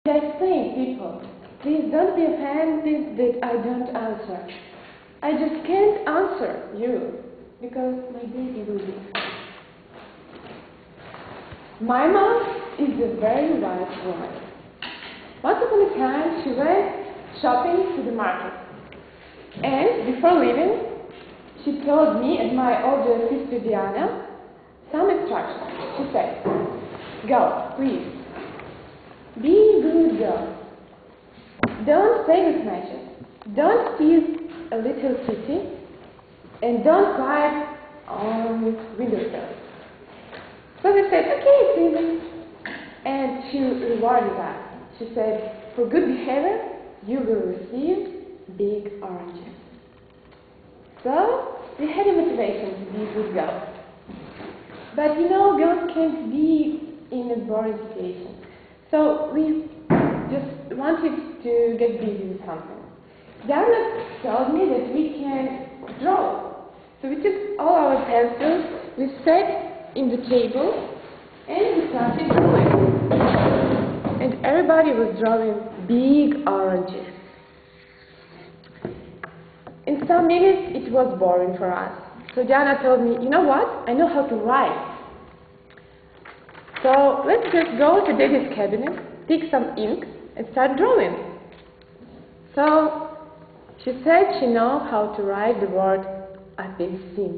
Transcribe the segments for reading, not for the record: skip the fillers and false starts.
I explain people, please don't be offended that I don't answer. I just can't answer you because my baby will be. My mom is a very wise woman. Once upon a time, she went shopping to the market. And before leaving, she told me and my older sister Diana some instructions. She said, "Go, please. Be a good girl. Don't play with matches. Don't steal a little kitty. And don't climb on windowsills." So we said, "Okay, Susan." And she rewarded us. She said, "For good behavior, you will receive big oranges." So we had a motivation to be a good girl. But you know, girls can't be in a boring situation. So we just wanted to get busy with something. Diana told me that we can draw. So we took all our pencils, we sat in the table, and we started drawing. And everybody was drawing big oranges. In some minutes, it was boring for us. So Diana told me, "You know what? I know how to write. So let's just go to Daddy's cabinet, pick some ink, and start drawing." So she said she knows how to write the word apelsin.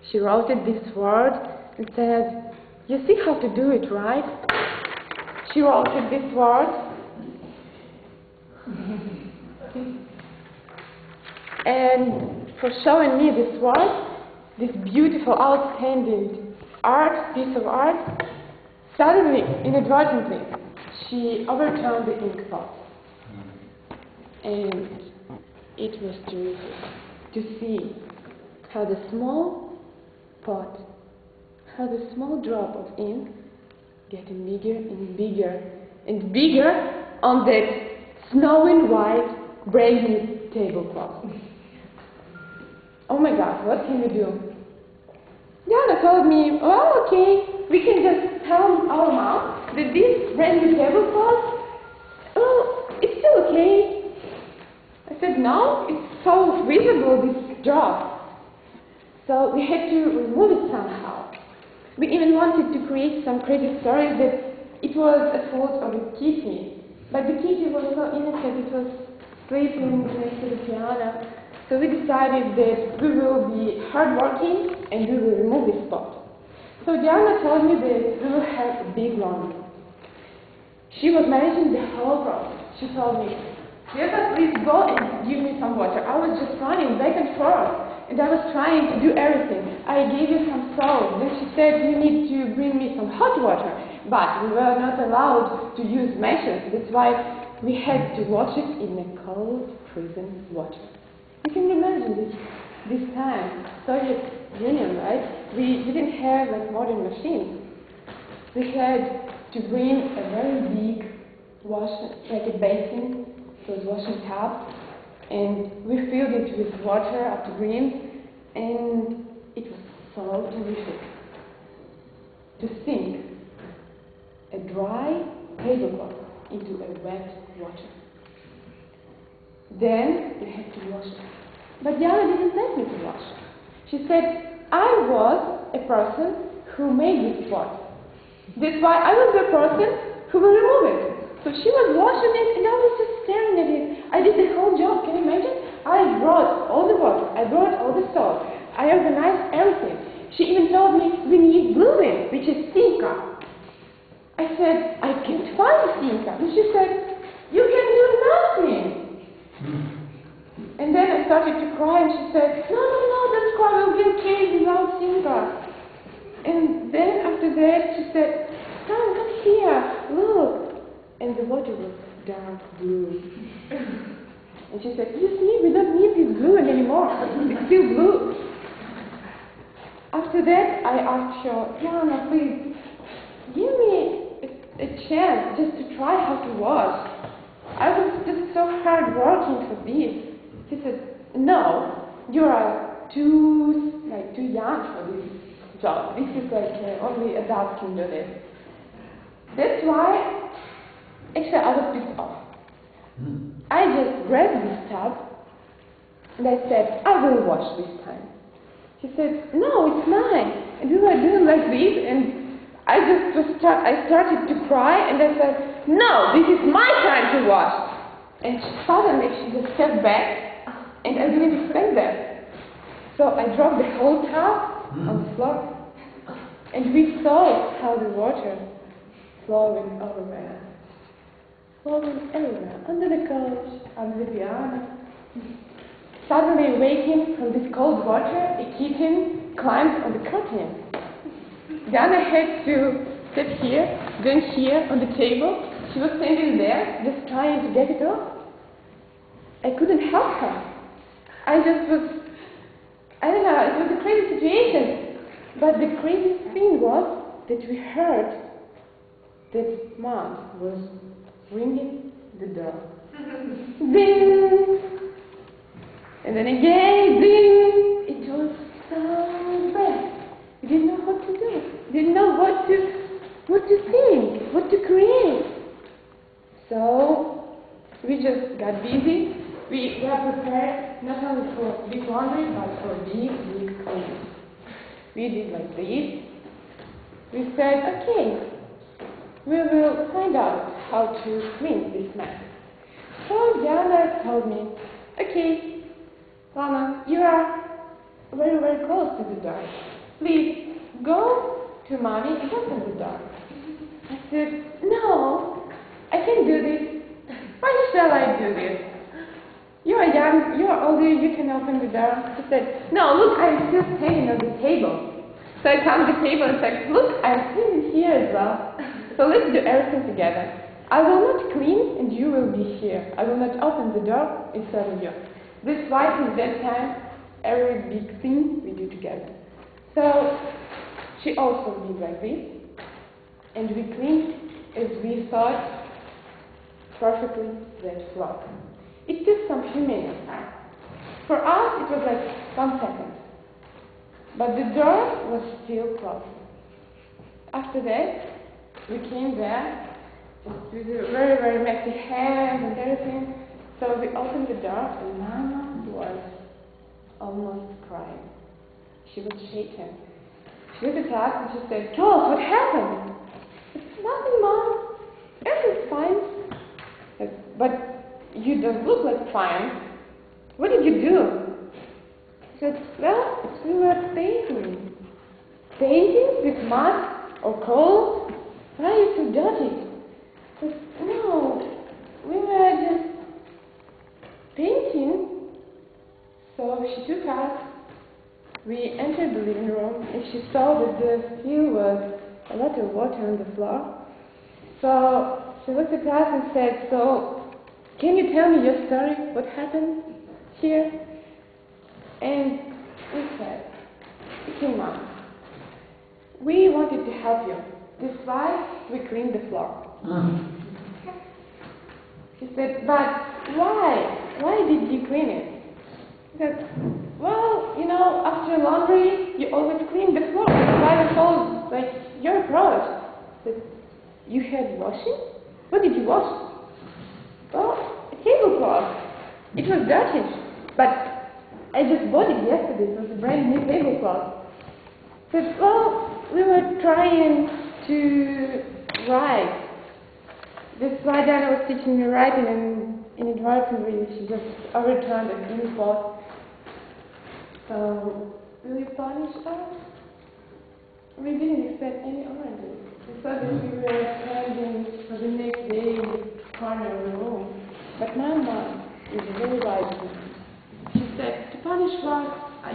She wrote this word and said, "You see how to do it, right?" She wrote this word. And for showing me this word, this beautiful, outstanding piece of art, suddenly, inadvertently, she overturned the ink pot. And it was terrific to see how the small pot, how the small drop of ink getting bigger and bigger and bigger on that snowy white brand new tablecloth. Oh my God, what can we do? Diana told me, "Well, okay, we can just tell our mom that this brand new tablecloth, oh, it's still okay." I said, "No, it's so visible, this drop." So we had to remove it somehow. We even wanted to create some crazy stories that it was a fault of a kitty. But the kitty was so innocent, it was sleeping next to the piano. So we decided that we will be hardworking and we will remove this spot. So Diana told me that we will have a big laundry. She was managing the whole process. She told me, "Sveta, please go and give me some water." I was just running back and forth and I was trying to do everything. I gave you some salt. Then she said, "You need to bring me some hot water." But we were not allowed to use matches. That's why we had to wash it in a cold, freezing water. You can imagine this time, Soviet Union, right? We didn't have like modern machines. We had to bring a very big like a basin, so it was washing tub, and we filled it with water up to brim, and it was so terrific to sink a dry tablecloth into a wet water. Then we had to wash it. But Diana didn't let me to wash. She said, "I was a person who made this pot. That's why I was the person who will remove it." So she was washing it and I was just staring at it. I did the whole job, can you imagine? I brought all the water, I brought all the salt, I organized everything. She even told me we need gluing, which is sinka. I said, "I can't find sinka." And she said, "You can do nothing." And then I started to cry and she said, no, don't cry, we'll be okay without sinka." And then after that she said, "Come here, look." And the water was dark blue. And she said, "You see, we don't need this gluing anymore. It's still blue." After that, I asked her, "Diana, please, give me a chance just to try how to wash. I was just so hard working for this." She said, "No, you are too young for this job. This is like only adults can do this." That's why Actually, I was pissed off. I just grabbed this tub and I said, I will wash this time. She said, no, it's mine. And we were doing like this, and I started to cry, and I said, no, this is my time to wash. And suddenly she just stepped back, and I didn't expect that. So I dropped the whole tub on the floor, and we saw how the water flowing everywhere. Flowing everywhere, under the couch, under the piano. Suddenly waking from this cold water, a kitten climbed on the curtain. Diana had to sit here, then here on the table. She was standing there, just trying to get it off. I couldn't help her. I don't know, it was a crazy situation. But the craziest thing was that we heard that Mom was ringing the door. Ding! And then again, ding! It was so bad. We didn't know what to do. We didn't know what to think, what to create. So we just got busy. We were prepared not only for big laundry, but for big cleaning. We did like this. We said, okay, we will find out how to clean this mess. So Diana told me, okay, Lana, you are very, very close to the door. Please, go to Mommy and open the door. I said, no, I can't do this. Why shall I do this? You are young, you are older, you can open the door. She said, no, look, I'm still standing on the table. So I found the table and said, look, I'm standing here as well. So let's do everything together. I will not clean and you will be here. I will not open the door instead of you. That's why since that time, every big thing we do together. So she also did like this, and we cleaned as we thought perfectly that floor. It took some few minutes. For us, it was like 1 second, but the door was still closed. After that, we came there with very, very messy hands and everything. So we opened the door, and Mama was almost crying. She was shaken. She looked at us and she said, tell us what happened. It's nothing, Mom. Everything's fine. I said, but you don't look like fine. What did you do? She said, well, we were painting. Painting with mud or coal? Why are you so dirty? I said, no, we were just painting. So she took us. We entered the living room and she saw that there still was a lot of water on the floor. So she looked at us and said, so can you tell me your story? What happened here? And we said, okay, Mom, we wanted to help you. That's why we cleaned the floor. She said, but why? Why did you clean it? She said, well, you know, after laundry, you always clean the floor. Why we followed, like, your approach? I said, you had washing? What did you wash? Well, a tablecloth. It was dirty, but I just bought it yesterday. It was a brand new tablecloth. I said, well, we were trying to write. That's why Diana was teaching me writing, and inadvertently she just overturned a clean pot. So, will you punish us? We didn't expect any oranges. We thought that we were standing for the next day in the corner of the room. But my mom is a very wise woman. She said, to punish what?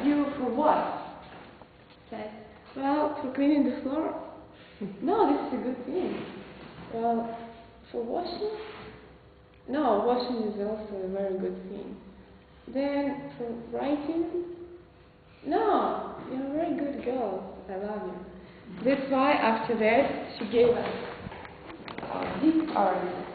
You for what? I said, well, for cleaning the floor. No, this is a good thing. Well, for washing? No, washing is also a very good thing. Then, for writing? No, you're a very good girl. I love you. That's why after that, she gave us this orange.